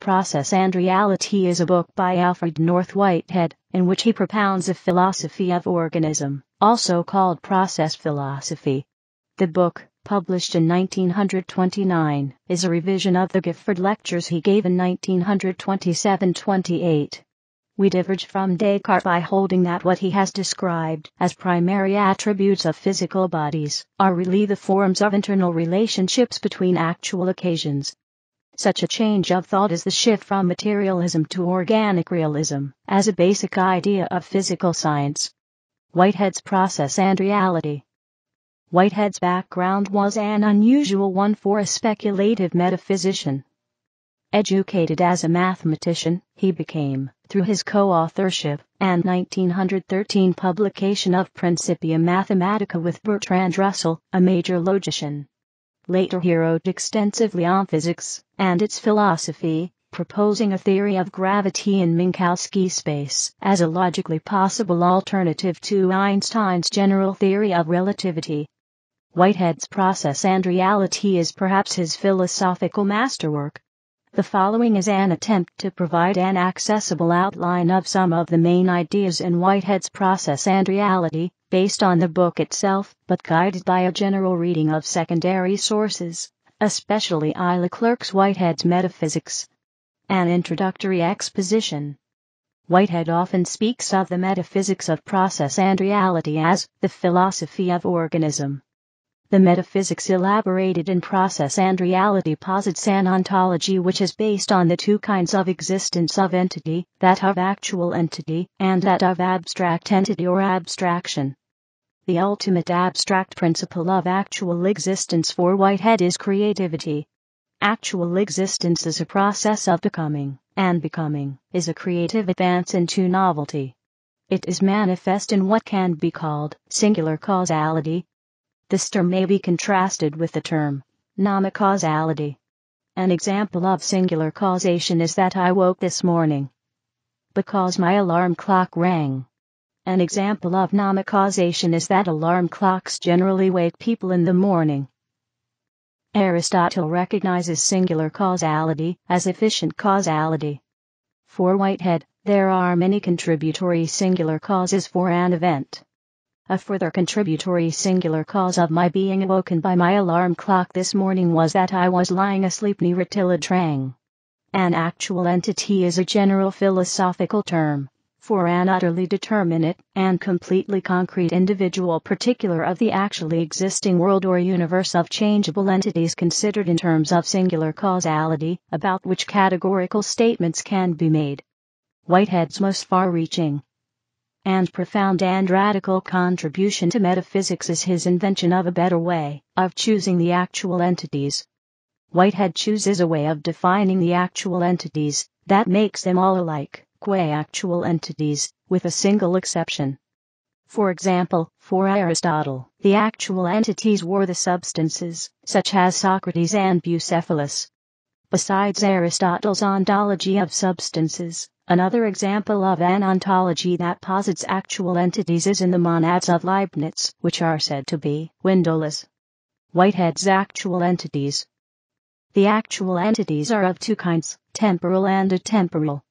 Process and Reality is a book by Alfred North Whitehead, in which he propounds a philosophy of organism, also called process philosophy. The book, published in 1929, is a revision of the Gifford Lectures he gave in 1927-28. We diverge from Descartes by holding that what he has described as primary attributes of physical bodies are really the forms of internal relationships between actual occasions. Such a change of thought is the shift from materialism to organic realism, as a basic idea of physical science. Whitehead's Process and Reality. Whitehead's background was an unusual one for a speculative metaphysician. Educated as a mathematician, he became, through his co-authorship and 1913 publication of Principia Mathematica with Bertrand Russell, a major logician. Later he wrote extensively on physics and its philosophy, proposing a theory of gravity in Minkowski space as a logically possible alternative to Einstein's general theory of relativity. Whitehead's Process and Reality is perhaps his philosophical masterwork. The following is an attempt to provide an accessible outline of some of the main ideas in Whitehead's Process and Reality, based on the book itself, but guided by a general reading of secondary sources, especially I. Leclerc's Whiteheads Metaphysics. An introductory exposition. Whitehead often speaks of the metaphysics of process and reality as the philosophy of organism. The metaphysics elaborated in Process and Reality posits an ontology which is based on the two kinds of existence of entity, that of actual entity, and that of abstract entity or abstraction. The ultimate abstract principle of actual existence for Whitehead is creativity. Actual existence is a process of becoming, and becoming is a creative advance into novelty. It is manifest in what can be called singular causality. This term may be contrasted with the term non-causality. An example of singular causation is that I woke this morning because my alarm clock rang. An example of non-causation is that alarm clocks generally wake people in the morning. Aristotle recognizes singular causality as efficient causality. For Whitehead, there are many contributory singular causes for an event. A further contributory singular cause of my being awoken by my alarm clock this morning was that I was lying asleep near it till it rang. An actual entity is a general philosophical term for an utterly determinate and completely concrete individual particular of the actually existing world or universe of changeable entities considered in terms of singular causality, about which categorical statements can be made. Whitehead's most far-reaching and profound and radical contribution to metaphysics is his invention of a better way of choosing the actual entities. Whitehead chooses a way of defining the actual entities that makes them all alike, qua actual entities, with a single exception. For example, for Aristotle, the actual entities were the substances, such as Socrates and Bucephalus. Besides Aristotle's ontology of substances, another example of an ontology that posits actual entities is in the monads of Leibniz, which are said to be windowless. Whitehead's actual entities. The actual entities are of two kinds, temporal and atemporal.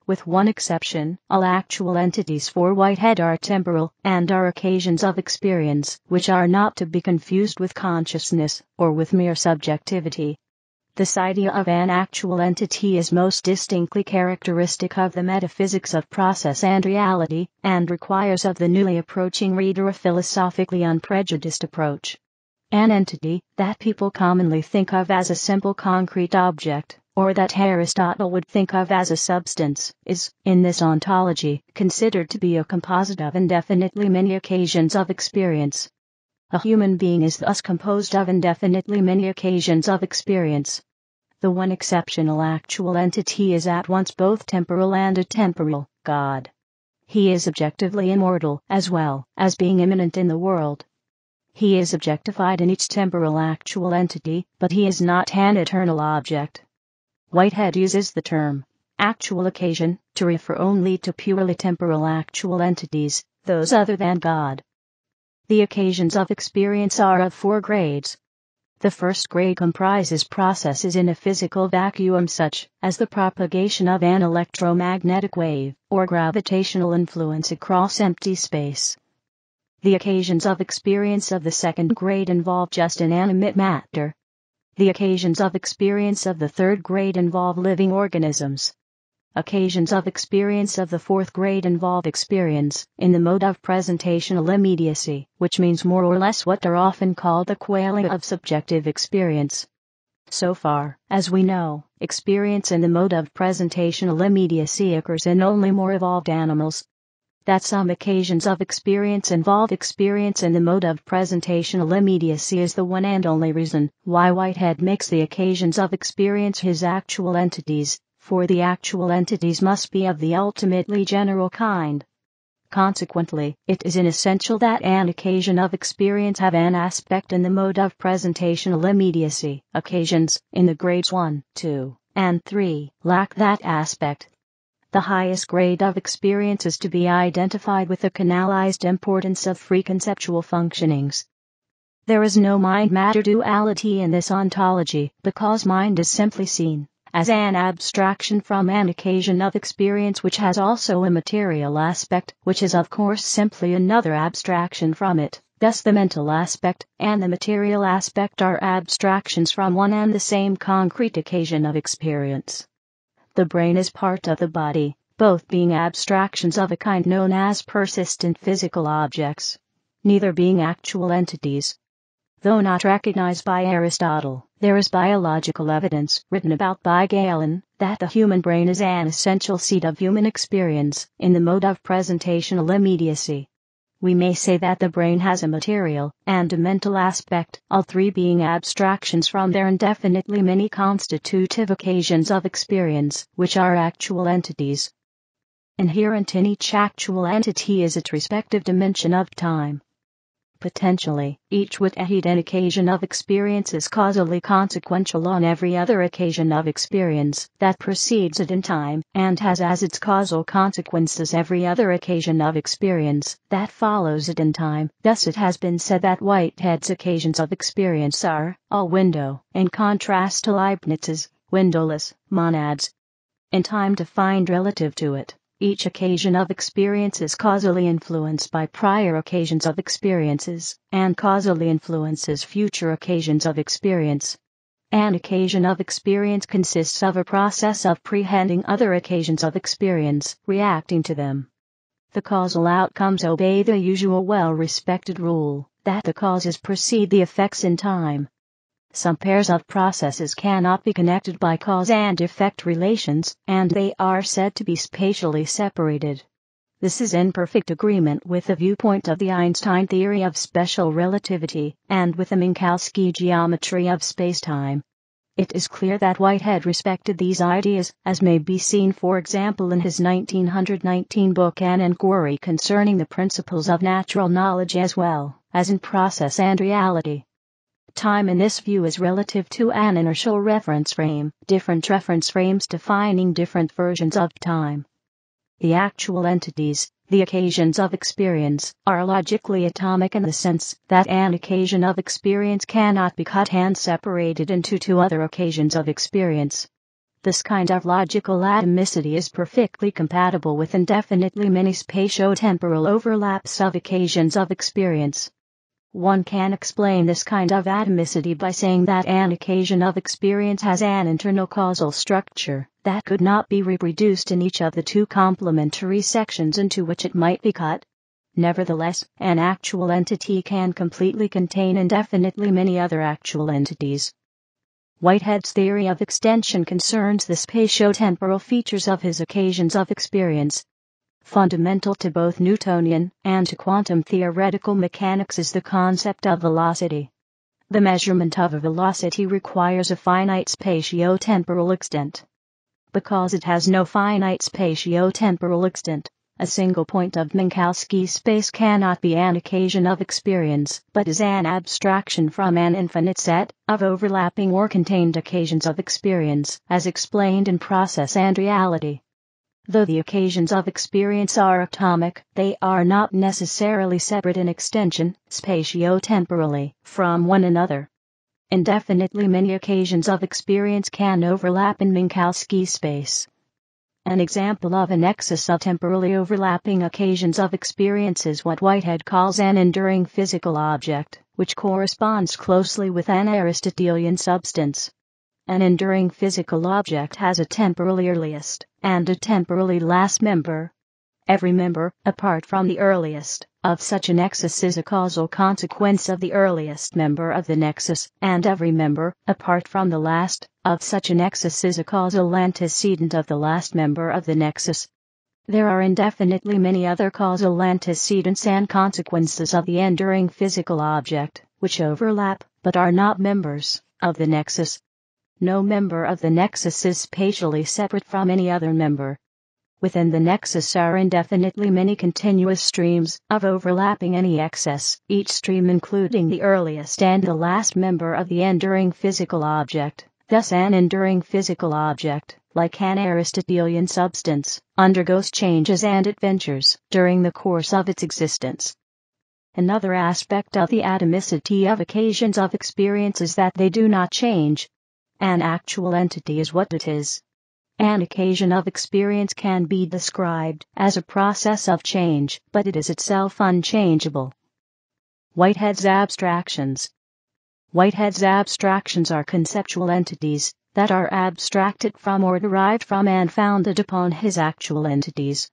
With one exception, all actual entities for Whitehead are temporal, and are occasions of experience, which are not to be confused with consciousness, or with mere subjectivity. This idea of an actual entity is most distinctly characteristic of the metaphysics of process and reality, and requires of the newly approaching reader a philosophically unprejudiced approach. An entity that people commonly think of as a simple concrete object, or that Aristotle would think of as a substance, is, in this ontology, considered to be a composite of indefinitely many occasions of experience. A human being is thus composed of indefinitely many occasions of experience. The one exceptional actual entity is at once both temporal and atemporal, God. He is objectively immortal, as well as being immanent in the world. He is objectified in each temporal actual entity, but he is not an eternal object. Whitehead uses the term actual occasion to refer only to purely temporal actual entities, those other than God. The occasions of experience are of four grades. The first grade comprises processes in a physical vacuum such as the propagation of an electromagnetic wave or gravitational influence across empty space. The occasions of experience of the second grade involve just inanimate matter. The occasions of experience of the third grade involve living organisms. Occasions of experience of the fourth grade involve experience in the mode of presentational immediacy, which means more or less what are often called the qualia of subjective experience. So far as we know, experience in the mode of presentational immediacy occurs in only more evolved animals. That some occasions of experience involve experience in the mode of presentational immediacy is the one and only reason why Whitehead makes the occasions of experience his actual entities, for the actual entities must be of the ultimately general kind. Consequently, it is inessential that an occasion of experience have an aspect in the mode of presentational immediacy. Occasions, in the grades 1, 2, and 3, lack that aspect. The highest grade of experience is to be identified with the canalized importance of free conceptual functionings. There is no mind-matter duality in this ontology, because mind is simply seen as an abstraction from an occasion of experience which has also a material aspect, which is of course simply another abstraction from it. Thus the mental aspect and the material aspect are abstractions from one and the same concrete occasion of experience. The brain is part of the body, both being abstractions of a kind known as persistent physical objects, neither being actual entities. Though not recognized by Aristotle, there is biological evidence written about by Galen that the human brain is an essential seat of human experience in the mode of presentational immediacy. We may say that the brain has a material and a mental aspect, all three being abstractions from their indefinitely many constitutive occasions of experience, which are actual entities. Inherent in each actual entity is its respective dimension of time. Potentially, each Whiteheadian occasion of experience is causally consequential on every other occasion of experience that precedes it in time, and has as its causal consequences every other occasion of experience that follows it in time. Thus it has been said that Whitehead's occasions of experience are all window, in contrast to Leibniz's windowless monads. In time defined relative to it, each occasion of experience is causally influenced by prior occasions of experiences, and causally influences future occasions of experience. An occasion of experience consists of a process of prehending other occasions of experience, reacting to them. The causal outcomes obey the usual well-respected rule, that the causes precede the effects in time. Some pairs of processes cannot be connected by cause and effect relations, and they are said to be spatially separated. This is in perfect agreement with the viewpoint of the Einstein theory of special relativity, and with the Minkowski geometry of spacetime. It is clear that Whitehead respected these ideas, as may be seen for example in his 1919 book An Inquiry Concerning the Principles of Natural Knowledge, as well as in Process and Reality. Time in this view is relative to an inertial reference frame, different reference frames defining different versions of time. The actual entities, the occasions of experience, are logically atomic in the sense that an occasion of experience cannot be cut and separated into two other occasions of experience. This kind of logical atomicity is perfectly compatible with indefinitely many spatio-temporal overlaps of occasions of experience. One can explain this kind of atomicity by saying that an occasion of experience has an internal causal structure that could not be reproduced in each of the two complementary sections into which it might be cut. Nevertheless, an actual entity can completely contain indefinitely many other actual entities. Whitehead's theory of extension concerns the spatio-temporal features of his occasions of experience. Fundamental to both Newtonian and to quantum theoretical mechanics is the concept of velocity. The measurement of a velocity requires a finite spatio-temporal extent. Because it has no finite spatio-temporal extent, a single point of Minkowski space cannot be an occasion of experience, but is an abstraction from an infinite set of overlapping or contained occasions of experience, as explained in Process and Reality. Though the occasions of experience are atomic, they are not necessarily separate in extension, spatio-temporally, from one another. Indefinitely many occasions of experience can overlap in Minkowski space. An example of a nexus of temporally overlapping occasions of experience is what Whitehead calls an enduring physical object, which corresponds closely with an Aristotelian substance. An enduring physical object has a temporally earliest and a temporally last member. Every member, apart from the earliest, of such a nexus is a causal consequence of the earliest member of the nexus, and every member, apart from the last, of such a nexus is a causal antecedent of the last member of the nexus. There are indefinitely many other causal antecedents and consequences of the enduring physical object, which overlap, but are not members, of the nexus. No member of the nexus is spatially separate from any other member. Within the nexus are indefinitely many continuous streams of overlapping any excess, each stream including the earliest and the last member of the enduring physical object. Thus an enduring physical object, like an Aristotelian substance, undergoes changes and adventures during the course of its existence. Another aspect of the atomicity of occasions of experience is that they do not change. An actual entity is what it is. An occasion of experience can be described as a process of change, but it is itself unchangeable. Whiteheads Abstractions. Whitehead's abstractions are conceptual entities that are abstracted from or derived from and founded upon his actual entities.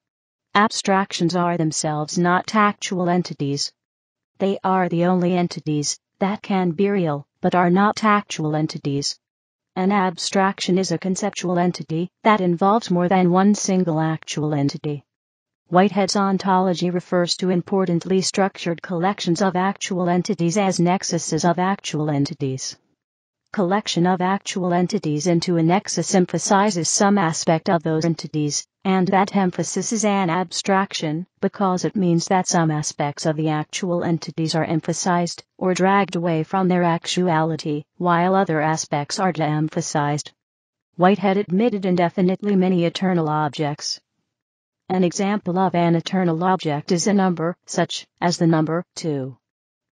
Abstractions are themselves not actual entities. They are the only entities that can be real, but are not actual entities. An abstraction is a conceptual entity that involves more than one single actual entity. Whitehead's ontology refers to importantly structured collections of actual entities as nexuses of actual entities. Collection of actual entities into a nexus emphasizes some aspect of those entities, and that emphasis is an abstraction, because it means that some aspects of the actual entities are emphasized, or dragged away from their actuality, while other aspects are de-emphasized. Whitehead admitted indefinitely many eternal objects. An example of an eternal object is a number, such as the number 2.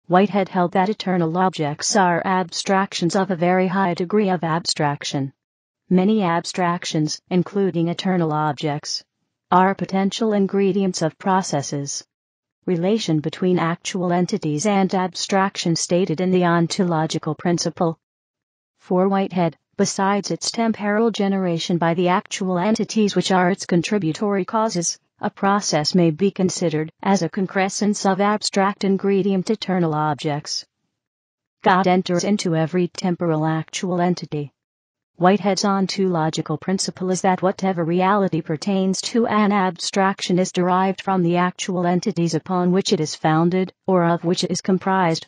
Whitehead held that eternal objects are abstractions of a very high degree of abstraction. Many abstractions, including eternal objects, are potential ingredients of processes. Relation between actual entities and abstraction stated in the ontological principle. For Whitehead, besides its temporal generation by the actual entities which are its contributory causes, a process may be considered as a concrescence of abstract ingredient eternal objects. God enters into every temporal actual entity. Whitehead's ontological principle is that whatever reality pertains to an abstraction is derived from the actual entities upon which it is founded, or of which it is comprised.